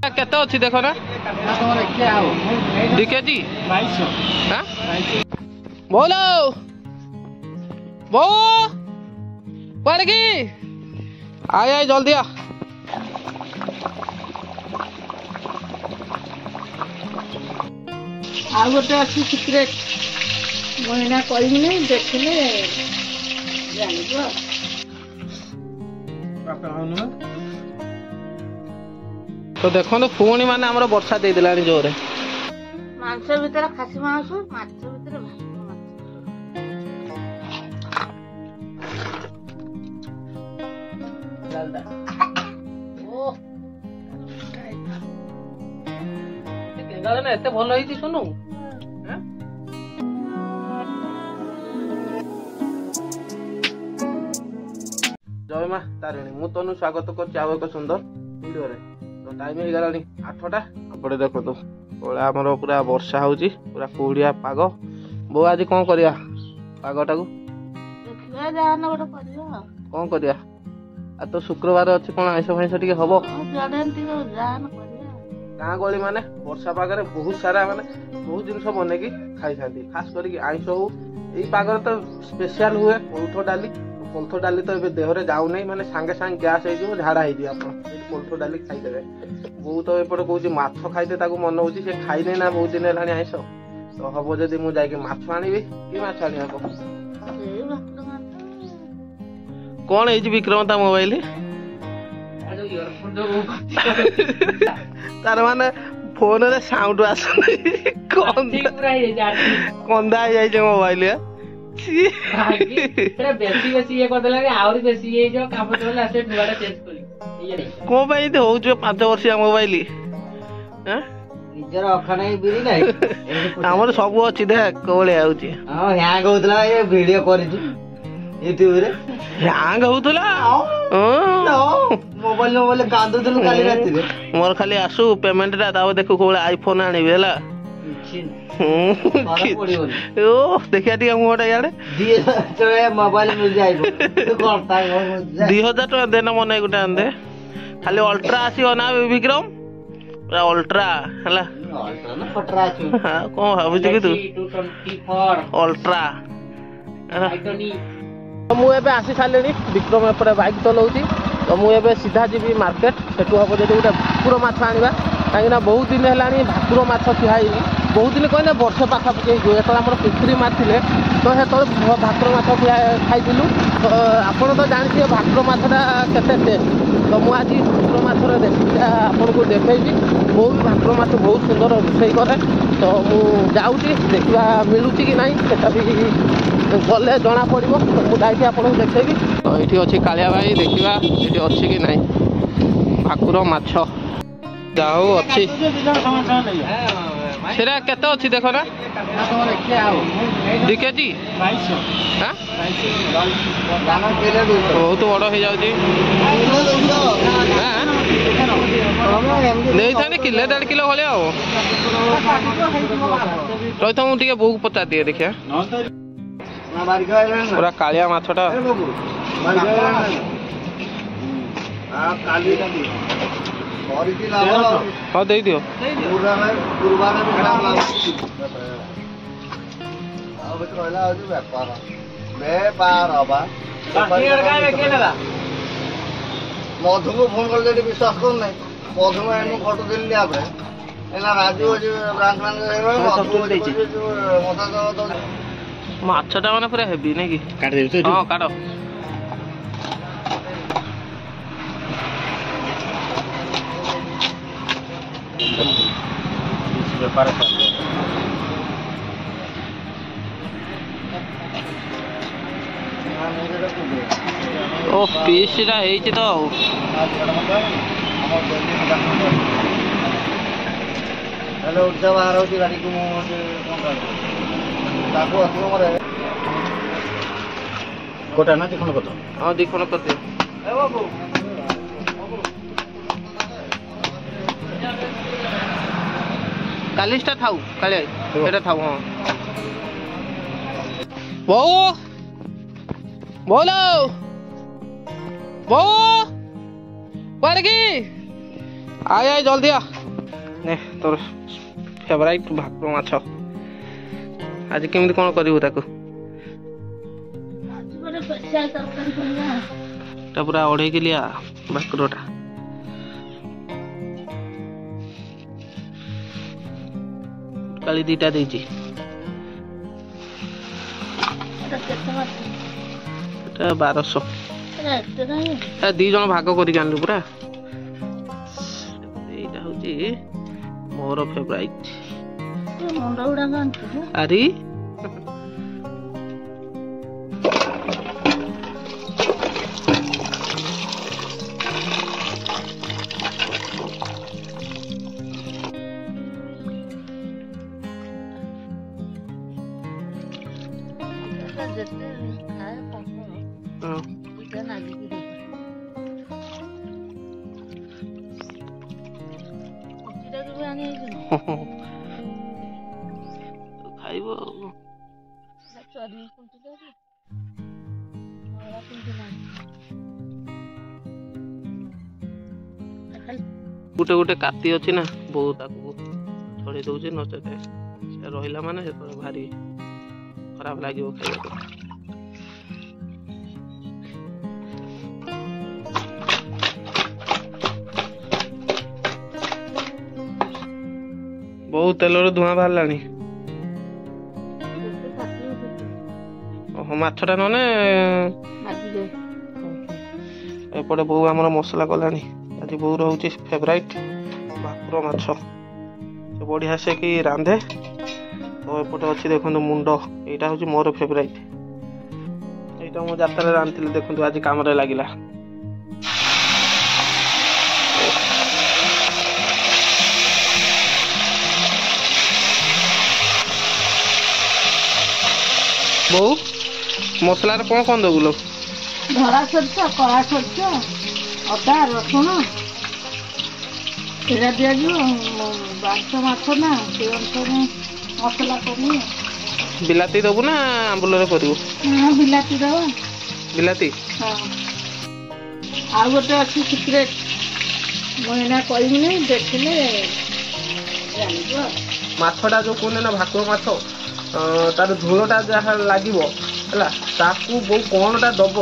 सेटा केते अछि देखो ना केजी 2200 हां बोलो बो पड़ गई आय आय जल्दी आ गोटे अच्छी सिक्रेट महीना कहने देखने तो देखो पुणी मान आम वर्षा दे दिलानी जोरे मांस भीतर खासी मांस माछ भीतर एते भल होई सुनु जय माँ तारिणी मु तनु स्वागत कर एक सुंदर वीडियो रे तो टाइम हो गलानी 8टा अपड़े देखो तो ओला हमर पूरा वर्षा होउची पूरा कुहुडिया पाग बो आज कोन करिया पागटा को देखिया जान गोटे करिया कोन करिया आ तो शुक्रवार अछि कोन आइसो भाइसो टिके हबो जानती जान करिया गाँ गली माने वर्षा पागरे बहुत सारा माने बहुत जिनस बने की खाई थांती खास करी आइसो हो एई पागरे तो स्पेशल हुए कोल्थ डाली तो ए देहरे जाऊ नहीं माने सांगे सांगे गैस हो जो झाड़ा हो दियो आपण कोल्थ डाली खाई देबे बहुत एपटे कहूँ माछ खाइते ताको मन होची से खाई नै ना बहुत दिन हेलानी आइसो तो हबो जदी मु जाई के माछ आनिबी की माछ आनी हबो कोन एजी विक्रमता मोबाइल तार माने फोन रे साउंड आसुनी कंदा जाय जे मोबाइल बेसी ये कर देला रे आउरी बेसी ये जो काम तोला से दुआरा चेंज करी ये नहीं को भाई तो हो जो 5 वर्षिया मोबाइल हैं निजर अखा नहीं बिरी नहीं हमर सब अछि देख कोले आउची हां हैंग होतला ये वीडियो करी छु यूट्यूब रे हैंग होतला मोबाइल कांदुदलु काली राती रे मोर खाली आसु पेमेंट रा दाव देखो कोले आईफोन आनीबे हला ओ देखिया टी मुटा याडे 2000 मोबाइल मिल जाइबो तो करता है 2000 टका देना मने गुटा आंदे खाली अल्ट्रा आसीओ ना विक्रम पूरा अल्ट्रा हला अल्ट्रा ना पटरा छु हां को भाबु छी कि तू 224 अल्ट्रा आइटनी मु एबे आसी सालेनी विक्रम एपरे बाइक चलाउची तो मु एबे सीधा जीवी मार्केट सेटु हबो जदी गुटा भाकुर माछ आनिबा काहेना बहुत दिन हेलानी भाकुर माछ खिहाई बहुत दिन कहने वर्ष पाखापाखि जो आम पितृ मारे तो से भाकुर माछ खाइलु तो आपड़ तो जानते भाकुर माछटा केते टेस्ट तो मुझे आज भाकुर माछर रेसिपीटा आपको देखी मु भी भाकुर माछ बहुत सुंदर रोषे कै तो मुझे देखा मिलूँ कि ना से भी गले जना पड़ो तो मुझे आपको देखेबी तो ये अच्छी कालिया भाई देखा ये अच्छी कि ना भाकुर माछ जाऊ अच्छी सेरा केते अछि देखो ना केजी 2200 हां बहुत बड़ हो जाउची हां नहीं थाने किलो 1.5 किलो होले आओ रही तो मुझे बहुत पचा दिए देखिए पूरा कालिया माछटा हाँ दे दियो मधु को फोन कर विश्वास कर ना मधु में फोटो दिल्ली राजू माछटा माने पूरा हेवी नहीं कि काट दे हां काटो ओ पीसटा हेछि तो हेलो उठा बाहर होती गाड़ी को ताको असलो मरे कोटा ना दिखण कत हां दिखण कत ए बाबू कालिस्टा थाउ काले एटा थाउ हां बो बोलो बो पड़ गई आय आय जल्दी आ নে ତୋର ଫେଭରାଇଟ୍ ଭାକୁର ମାଛ। ଆଜି କେମିତି କ'ଣ କରିବୁ ତାକୁ? এটা পুরা 2.5 কিলিয়া ভাকুরটা। কালি দুইটা দিয়েছি। এটা 1200। ଦି ଜଣ ଭାଗ କରିକି ଆଣିଲୁ ପୁରା। ଏଇଟା ହଉଛି ମୋର ଫେଭରାଇଟ୍। ଆରି ଖାଇବ ଗୋଟେ ଗୋଟେ କାତି ଅଛି ନା ବୋଉ ତାକୁ ଛଡେଇ ଦଉଛି, ନଚେତ ସେ ରହିଲା ମାନେ ସେତେବେଳେ ଭାରି ଖରାପ ଲାଗିବ ଖାଇବାକୁ। ବହୁତ ତେଲରୁ ଧୂଆଁ ବାହାରିଲାଣି। ଓହୋ ମାଛଟା ନହେଲେ ଏପଟେ ବୋଉ ଆମର ମସଲା କଲାଣି। ଆଜି ବୋଉର ହଉଛି ଫେଭରାଇଟ୍ ଭାକୁର ମାଛ। ସେ ବଢିଆ ସେ କି ରାନ୍ଧେ। ତ ଏପଟେ ଅଛି ଦେଖନ୍ତୁ ମୁଣ୍ଡ, ଏଇଟା ହଉଛି ମୋର ଫେଭରାଇଟ୍। ଏଇଟା ମୁଁ ଯାତ୍ରାରେ ରାନ୍ଧିଥିଲି, ଦେଖନ୍ତୁ ଆଜି କାମରେ ଲାଗିଲା। ବୋଉ ମସଲାରେ କ'ଣ କ'ଣ ଦେବୁ ଲୋ? ଧଳା ସୋରିଷ, କଳା ସୋରିଷ, ଅଦା, ରସୁଣ ଏଇଟା ଦିଆଯିବ। ବାଛ ମାଛ ନା ସେ ଅନୁସାରେ ମସଲା କରିବ। ବିଲାତି ଦେବୁ ନା ଆମ୍ବୁଲରେ କରିବୁ? ହଁ ବିଲାତି ଦେବା। ବିଲାତି? ହଁ। ଆଉ ଗୋଟେ ଅଛି ସିକ୍ରେଟ୍, ମୁଁ ଏଇନା କହିବିନି, ଦେଖିଲେ ଜାଣିବ। ମାଛଟା ଯୋଉ କୁହନ୍ତି ନା ଭାକୁର ମାଛ, ତାର ଝୋଳଟା ଯାହା ଲାଗିବ ହେଲା, ତାକୁ ବୋଉ କ'ଣଟା ଦବ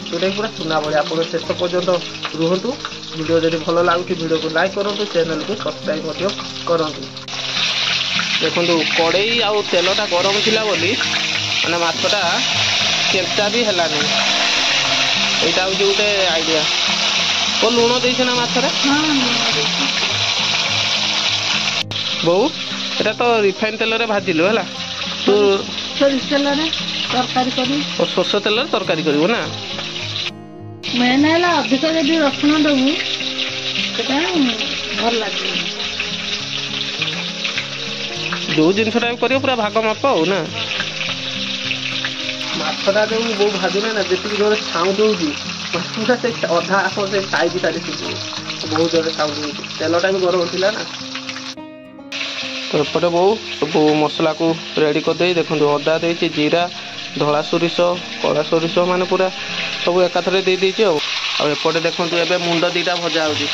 ଯୋଉଟାକି ପୁରା ଚୁନା ଭଳିଆ। ଆପଣ ଶେଷ ପର୍ଯ୍ୟନ୍ତ ରୁହନ୍ତୁ। ଭିଡ଼ିଓ ଯଦି ଭଲ ଲାଗୁଛି ଭିଡ଼ିଓକୁ ଲାଇକ୍ କରନ୍ତୁ, ଚ୍ୟାନେଲକୁ ସବସ୍କ୍ରାଇବ୍ ମଧ୍ୟ କରନ୍ତୁ। ଦେଖନ୍ତୁ କଡ଼େଇ ଆଉ ତେଲଟା ଗରମ ଥିଲା ବୋଲି ମାନେ ମାଛଟା କେଞ୍ଚା ବି ହେଲାନି। ଏଇଟା ହେଉଛି ଗୋଟେ ଆଇଡ଼ିଆ। ଓ ଲୁଣ ଦେଇଛ ନା ମାଛରେ? ବୋଉ ଏଇଟା ତ ରିଫାଇନ୍ ତେଲରେ ଭାଜିଲୁ ହେଲା, ତୁ ସୋରିଷ ତେଲରେ ତରକାରୀ କରି। ସୋରିଷ ତେଲରେ ତରକାରୀ କରିବୁ ନା? ମେନ୍ ହେଲା ଅଧିକ ଯଦି ରସୁଣ ଦେବୁ ସେଟା ଭଲ ଲାଗିବ। ଯୋଉ ଜିନିଷଟା ବି କରିବ ପୁରା ଭାଗ ମାପ ଆଉ ନା। ମାଛଟା ଯୋଉ ବୋଉ ଭାଜୁନା ନା, ଯେତିକି ଜୋରେ ସାଉଣ୍ଡ ହଉଛି ପୁରା ସେ ଅଧା ଆପଣ ସେ ସାଇଜ୍ ସାରି ଶିଖିବେ। ବହୁତ ଜୋରେ ସାଉଣ୍ଡ ହଉଛି, ତେଲଟା ବି ଗରମ ଥିଲା ନା। ତ ଏପଟେ ବୋଉ ସବୁ ମସଲାକୁ ରେଡ଼ି କରିଦେଇ ଦେଖନ୍ତୁ ଅଦା ଦେଇଛି, ଜିରା, ଧଳା ସୋରିଷ, କଳା ସୋରିଷ ମାନେ ପୁରା ସବୁ ଏକାଥରେ ଦେଇଦେଇଛି ଆଉ। ଆଉ ଏପଟେ ଦେଖନ୍ତୁ ଏବେ ମୁଣ୍ଡ ଦୁଇଟା ଭଜା ହେଉଛି।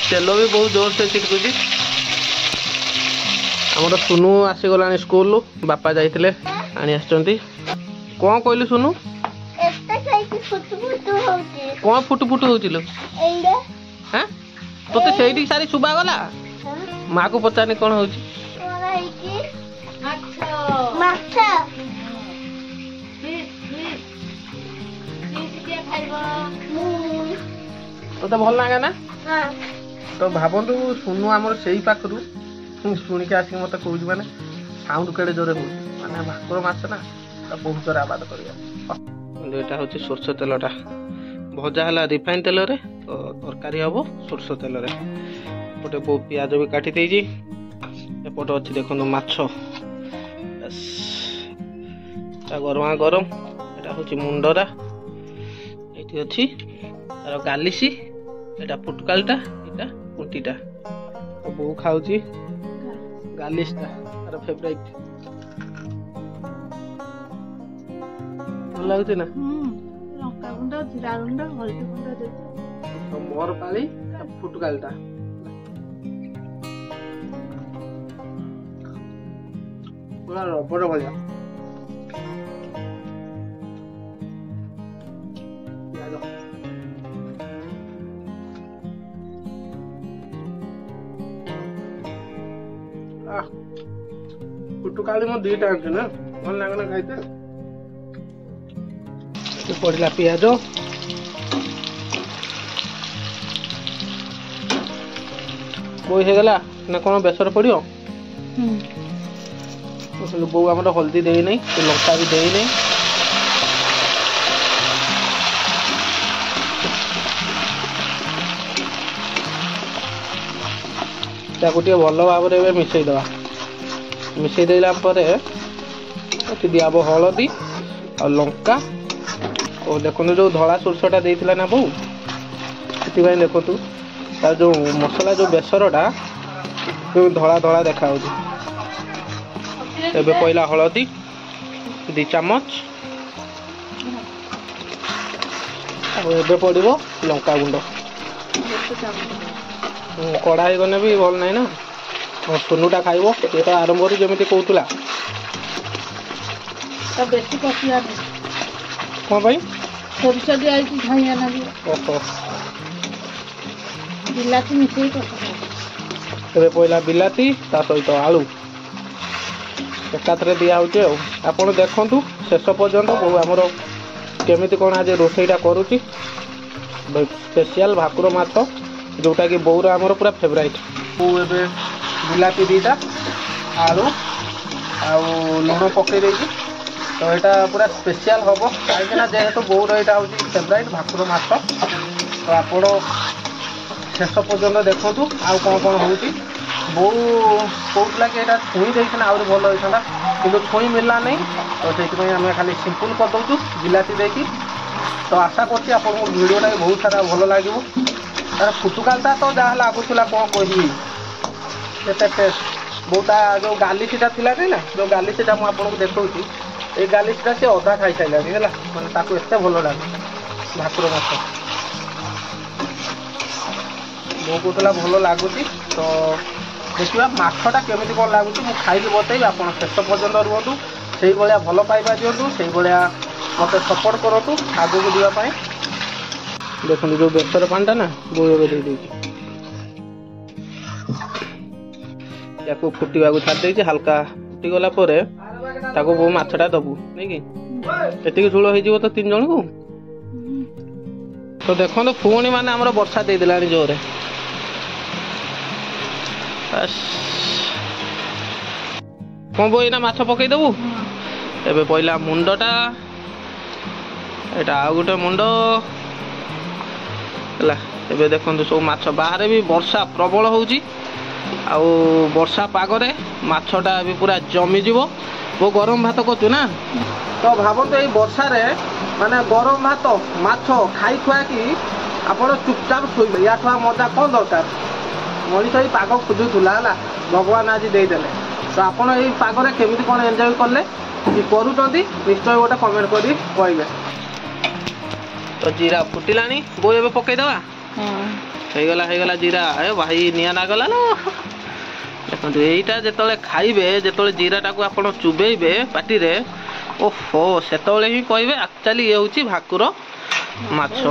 ତେଲ ବି ବହୁତ ଜୋରସେ ଛିଟକୁଛି। ଆମର ସୁନୁ ଆସିଗଲାଣି ସ୍କୁଲରୁ, ବାପା ଯାଇଥିଲେ ଆଣି ଆସିଛନ୍ତି। କ'ଣ କହିଲୁ ସୁନୁ? କ'ଣ ଫୁଟୁ ଫୁଟୁ ହଉଛି ଲୋ? ହାଁ ତୋତେ ସେଇଠି ସାରି ଶୁଭା ଗଲା? ମାକୁ ପଚାରନି କ'ଣ ହଉଛି? ତୋତେ ଭଲ ଲାଗେ ନା? ତ ଭାବନ୍ତୁ ସୁନୁ ଆମର ସେଇ ପାଖରୁ ଶୁଣିକି ଆସିକି ମତେ କହୁଛି ମାନେ ସାଉଣ୍ଡ କେଡ଼େ ଜୋରେ ହଉଛି, ମାନେ ଭାକୁର ମାଛ ନା ବହୁତ ଜୋରେ ଆବାଦ କରିବା। ଏଇଟା ହଉଛି ସୋରିଷ ତେଲଟା, ଭଜା ହେଲା ରିଫାଇନ୍ ତେଲରେ, ତ ତରକାରୀ ହବ ସୋରିଷ ତେଲରେ। ଏପଟେ ବୋଉ ପିଆଜ ବି କାଟି ଦେଇଛି। ଏପଟେ ଅଛି ଦେଖନ୍ତୁ ମାଛ, ଗରମା ଗରମ। ଏଇଟା ହଉଛି ମୁଣ୍ଡଟା, ଏଇଠି ଅଛି ତାର ଗାଲିସି, ଏଇଟା ପୁଟକାଲଟା, ଏଇଟା ପୁଣ୍ଟିଟା। ବୋଉ ଖାଉଛି ଗାଲିସଟା, ତାର ଫେଭରାଇଟ୍। ଭଲ ଲାଗୁଛି ନା? ଲଙ୍କା ଗୁଣ୍ଡ, ଜିରା ଗୁଣ୍ଡ, ହଳଦୀ ଗୁଣ୍ଡ ଦେଇଛି। ମୋର ପାଳି ଫୁଟକାଲଟା। ପୁରା ରବର ଭଳିଆ। पुटुकाली मो दुईटा आंछ ना भल लागना खाइते। पड़ला पियाज बोई हो गला ना कौन बेसर पड़ो बो आम हल्दी दे नहीं लंका भी दे नहीं गोटे भल भाव मिसई दवा मिसई देला दिहब हलदी आ लंका और देखो जो धला सोरसटा देता ना बो से देखु तार जो मसला जो बेसरटा धला धला देखा एबे पहला हलदी 2 चामच एबे पड़ो लंका गुंड कड़ा गने भी भल ना ना सोनुटा खाइब ये तो आरंभ जमी कहला बेसी कसिया कौन भाई सोरिष दिया खाइया ना ओहो बिलाती मिसई एबे पहला बिलाती ता सहित आलू एकाथरे दिया होचे आपण देखंतु शेष पर्यंत बहु आमर केमिति कोन आज रोसईटा करूची स्पेशल भाकुर माछ जोटा कि बहुर आमर पूरा फेवराइट एबे बिलाती दीटा आलू आउ लुण पकई देकी तो यहाँ पूरा स्पेशल हम कहीं जेहेतु बहुर यहाँ हूँ फेवराइट भाकुर माछ तो आपण शेष पर्यंत देखु आउ कौन कौन हो बो कहला कि यहाँ छुई देना आहरी भल होता कि छुई मिलला नहीं तो से आम खाली सिंपल करदे बिलाती देकी तो आशा करती वीडियोटा बहुत सारा भल लगे तार फुटुकालटा तो जहाँ लगुला कौन कह टेस्ट बहुता जो गालिसीटा थिला ना जो गालिसीटा मुझे देखा ये गालिसीटा से अधा खाई सारे है मैंने एत भल लगे भाकुर माछ बो कहला भल लगुच तो देखा मछटा केमी कौन लगुच मुझे खाई बतई आप शेष पर्यटन रुहतु से भाया भल पाइबा दिंतु से भाया मत सपोर्ट करूँ आगे को जावाई देखो जो बेसर पानीटा ना बो या फुटा छाड़ी हाल्का फुटीगला वो मछटा दबू नहीं कि एति झोल हो तो 3 जन को तो देखो तो पुणी माने आमर वर्षा दे दिला जोरे कौन बो ना माछ पकई देबू एबे पहला मुंडटा एटा आ गोटे मुंड है देखो सब माछ बाहर भी वर्षा प्रबल होउची आउ वर्षा पागरे माछटा भी पूरा जमीज वो गरम भात करछु ना तो भावतु ये वर्षा रे माने गरम भात माछ खाई खुआ कि आपण चुपचाप शोबे या मजा कौन दरकार मनीष ये पाग खोजुला है भगवान आज देदेले तो आपड़ ये पागरे केमी कौन एंजॉय कले कि करूँ निश्चय गोटे कमेंट कर कहे तो जीरा फुटिला बो ए पकईदवा हो जीरा ए भाई निया नागला लो देखो यहीटा जो खाइबे जो जीराटा को आप चुबेबे पाटी रे ओहो से ही कहे एक्चुअली ये हूँ भाकुर माछ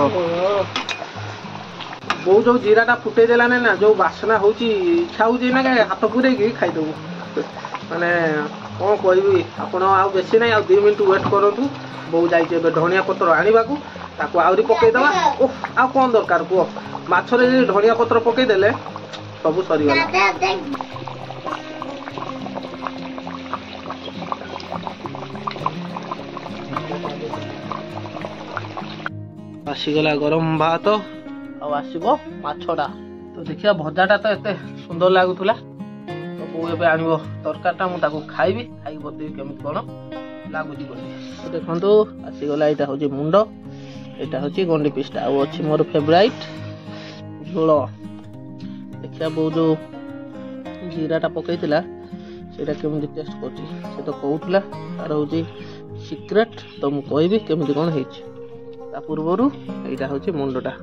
बो जो जीराटा फुटे देला ना जो बासना हो इच्छा हो हाथ पूरे खाईदेबू माने कौन कहबी आपण बेसी ना 2 मिनट वेट करूँ बो जाइए धनिया पत्र आने को आहरी पकईदवा ओह आ कौन दरकार कह मछरे धनिया पत्र पकईदेले सब सरीगला आसीगला गरम भात आसब माछटा तो देखिए भजाटा तो एत सुंदर लगुला तो बो ए आन तरकारीटा मुझे खाइबी खाई बतई केमी कौन लगुच तो देखो आसीगला यहाँ हूँ मुंड यहाँ हूँ गंडी पिसटा अच्छी मोर फेवराइट झोल देखिया बो जो जीराटा पकईला से केमी टेस्ट कर तो कहूला तार हूँ सिक्रेट तो मुझे कहबी केमी कौन हो पूर्वर यहाँ हूँ मुंडटा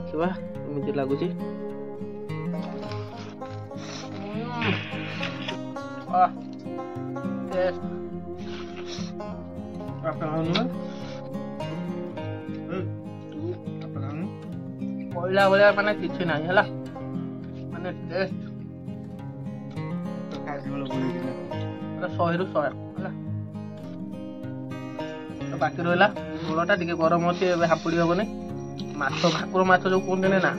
देखा केमी लगुच टेस्ट କହିଲା ଭଳିଆ ମାନେ କିଛି ନାହିଁ ହେଲା ମାନେ ଟେଷ୍ଟ 100ରୁ 100 ହେଲା। ବାକି ରହିଲା ଝୋଳଟା ଟିକେ ଗରମ ଅଛି ଏବେ ହାପୁଡ଼ି ହବନି। ମାଛ ଭାକୁର ମାଛ ଯୋଉ କୁହନ୍ତିନି ନା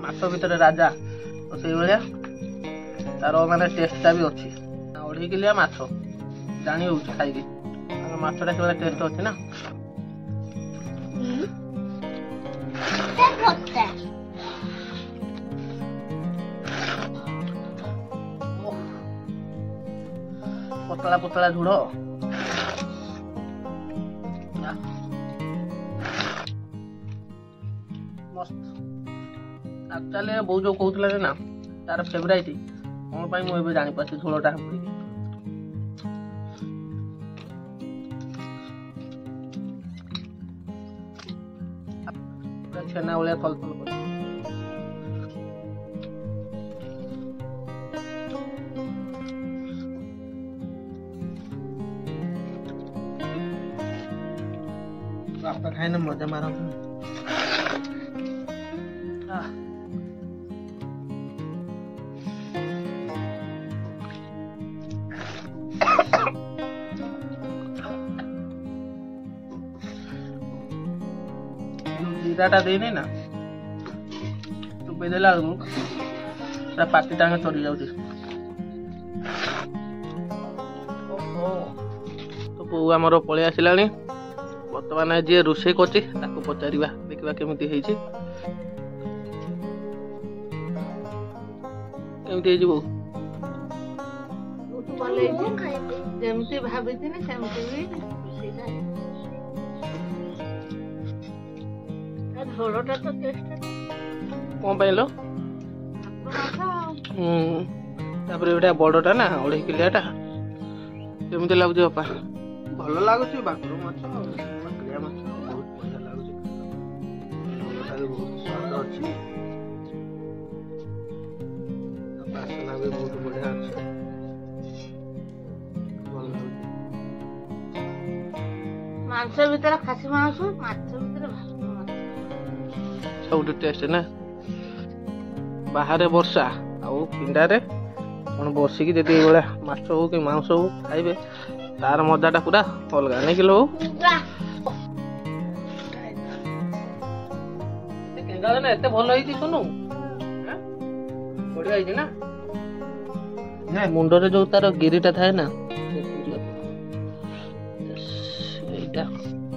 ମାଛ ଭିତରେ ରାଜା ତ ସେଇଭଳିଆ ତାର ମାନେ ଟେଷ୍ଟଟା ବି ଅଛି। 2.5 କିଲିଆ ମାଛ ଜାଣି ହଉଛି ଖାଇକି ମାଛଟା ସେଇଭଳିଆ ଟେଷ୍ଟ ଅଛି ନା। ପତଳା ପତଳା ଝୋଳ ମସ୍ତ। ଆକ୍ଚୁଆଲି ବୋଉ ଯୋଉ କହୁଥିଲା ନା ତାର ଫେଭରାଇଟ କଣ ପାଇଁ ମୁଁ ଏବେ ଜାଣିପାରୁଛି ଝୋଳଟା ହାପୁଡ଼ିକି। ଛେନା ଭଳିଆ ତଲ ତଲ କରି ବାପା ଖାଇନେ ମଜା ମାରନ୍ତୁ। ଜିରାଟା ଦେଇନି ନା ଚୁପେଇ ଦେଲା ବେଳକୁ ପୁରା ପାଟି ଟାଙ୍କେ ଚରି ଯାଉଛି। ତ ବୋଉ ଆମର ପଳେଇ ଆସିଲାଣି। ବର୍ତ୍ତମାନ ଯିଏ ରୋଷେଇ କରୁଛି ତାକୁ ପଚାରିବା ଦେଖିବା କେମିତି ହେଇଛି। କେମିତି ହେଇଛି ବୋଉ? ଯେମିତି ଭାବିଥିଲି ସେମିତି ବି ରୋଷେଇଟା ଝୋଳଟା ତ ଟେଷ୍ଟ କଣ ପାଇଁ ଲୋ? ତାପରେ ଏଇଟା ବଡଟା ନା 2.5 କିଲିଆଟା କେମିତି ଲାଗୁଛି ବାପା? ଭଲ ଲାଗୁଛି ଭାକୁର ମାଛ କିଲିଆ ମାଛ ବହୁତ ବଢିଆ ଲାଗୁଛି। ଝୋଳଟା ବି ବହୁତ ସ୍ୱାଦ ଅଛି ବାସନା ବି ବହୁତ ବଢିଆ ଅଛି। ଭଲ ଲାଗୁଛି। ମାଂସ ଭିତରେ ଖାସି ମାଂସ ମାଛ ଭିତରେ ଭାକୁର ମାଛ ସବୁଠୁ ଟେଷ୍ଟ ନା। ବାହାରେ ବର୍ଷା ଆଉ ପିଣ୍ଡାରେ କଣ ବସିକି ଯଦି ଏଇଭଳିଆ ମାଛ ହଉ କି ମାଂସ ହଉ ଖାଇବେ ତାର ମଜାଟା ପୁରା ଅଲଗା ନାଇଁ କିଲୋ? ଏତେ ଭଲ ହେଇଛି ଶୁଣୁ ବଢିଆ ହେଇଛି ନା। ମୁଣ୍ଡରେ ଯୋଉ ତାର ଗିରିଟା ଥାଏ ନା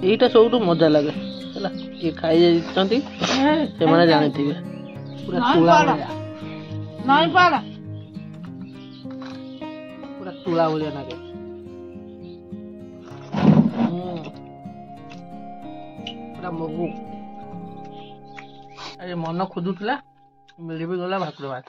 ଏଇଟା ସବୁଠୁ ମଜା ଲାଗେ ହେଲା। ଯିଏ ଖାଇ ଯାଇଛନ୍ତି ସେମାନେ ଜାଣିଥିବେ ପୁରା ତୁଳା ଭଳିଆ ପୁରା ତୁଳା ଭଳିଆ ଲାଗେ। ପୁରା ମଗୁ ମନ ଖୋଜୁଥିଲା ମିଳି ବି ଗଲା ଭାକୁର ମାଛ।